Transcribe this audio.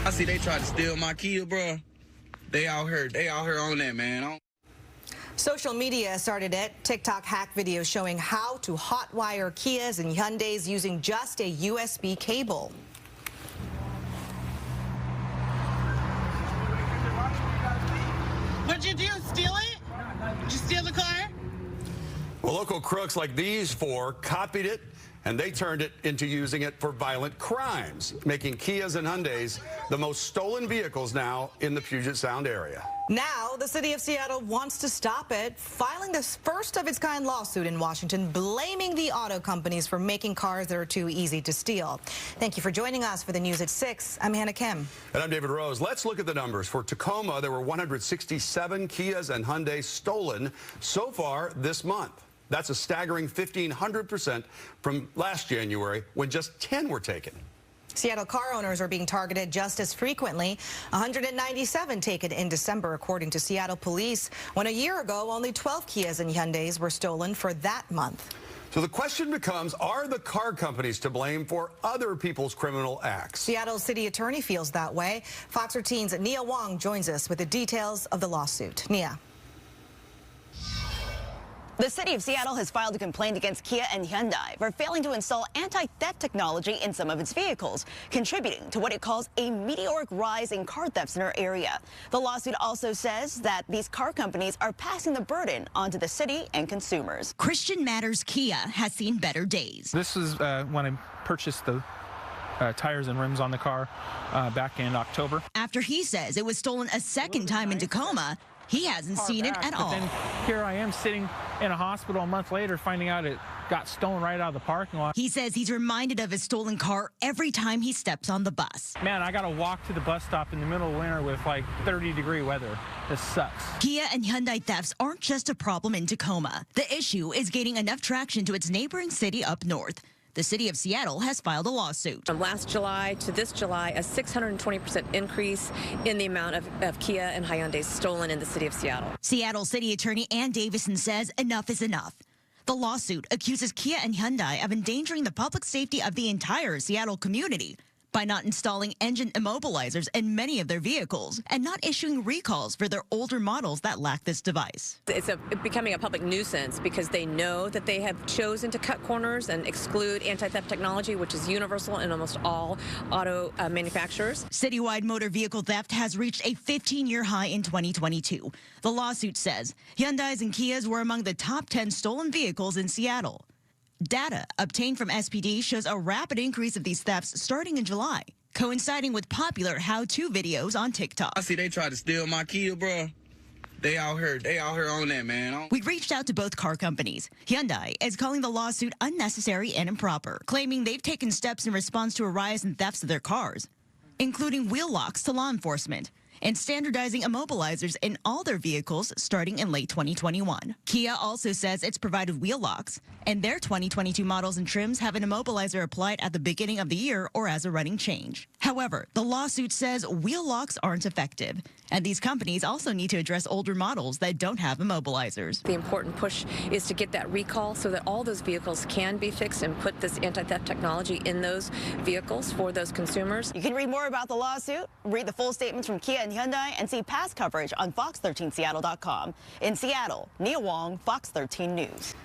I see they tried to steal my Kia, bro. They out here on that, man. Social media started it. TikTok hack videos showing how to hotwire Kias and Hyundais using just a USB cable. What'd you do, steal it? Did you steal the car? Well, local crooks like these four copied it, and they turned it into using it for violent crimes, making Kias and Hyundais the most stolen vehicles now in the Puget Sound area. Now, the city of Seattle wants to stop it, filing this first-of-its-kind lawsuit in Washington, blaming the auto companies for making cars that are too easy to steal. Thank you for joining us for the news at 6. I'm Hannah Kim. And I'm David Rose. Let's look at the numbers. For Tacoma, there were 167 Kias and Hyundais stolen so far this month. That's a staggering 1,500% from last January, when just 10 were taken. Seattle car owners are being targeted just as frequently. 197 taken in December, according to Seattle police, when a year ago only 12 Kias and Hyundais were stolen for that month. So the question becomes, are the car companies to blame for other people's criminal acts? Seattle city attorney feels that way. Fox 13's Nia Wong joins us with the details of the lawsuit. Nia. The city of Seattle has filed a complaint against Kia and Hyundai for failing to install anti-theft technology in some of its vehicles, contributing to what it calls a meteoric rise in car thefts in our area. The lawsuit also says that these car companies are passing the burden onto the city and consumers. Christian Matters Kia has seen better days. This is when I purchased the tires and rims on the car back in October. After he says it was stolen a second time in Tacoma, he hasn't seen it at all. But then here I am sitting in a hospital a month later finding out it got stolen right out of the parking lot. He says he's reminded of his stolen car every time he steps on the bus. Man, I got to walk to the bus stop in the middle of winter with like 30-degree weather. This sucks. Kia and Hyundai thefts aren't just a problem in Tacoma. The issue is gaining enough traction to its neighboring city up north. The city of Seattle has filed a lawsuit. From last July to this July, a 620% increase in the amount of Kia and Hyundai stolen in the city of Seattle. Seattle City Attorney Ann Davison says enough is enough. The lawsuit accuses Kia and Hyundai of endangering the public safety of the entire Seattle community by not installing engine immobilizers in many of their vehicles and not issuing recalls for their older models that lack this device. It's becoming a public nuisance because they know that they have chosen to cut corners and exclude anti-theft technology, which is universal in almost all auto manufacturers. Citywide motor vehicle theft has reached a 15-year high in 2022. The lawsuit says Hyundais and Kias were among the top 10 stolen vehicles in Seattle. Data obtained from SPD shows a rapid increase of these thefts starting in July, coinciding with popular how-to videos on TikTok. I see they tried to steal my Kia, bro. They out here on that, man. We reached out to both car companies. Hyundai is calling the lawsuit unnecessary and improper, claiming they've taken steps in response to a rise in thefts of their cars, including wheel locks to law enforcement and standardizing immobilizers in all their vehicles starting in late 2021. Kia also says it's provided wheel locks, and their 2022 models and trims have an immobilizer applied at the beginning of the year or as a running change. However, the lawsuit says wheel locks aren't effective, and these companies also need to address older models that don't have immobilizers. The important push is to get that recall so that all those vehicles can be fixed and put this anti-theft technology in those vehicles for those consumers. You can read more about the lawsuit, read the full statements from Kia and Hyundai, and see past coverage on fox13seattle.com. In Seattle, Nia Wong, Fox 13 News.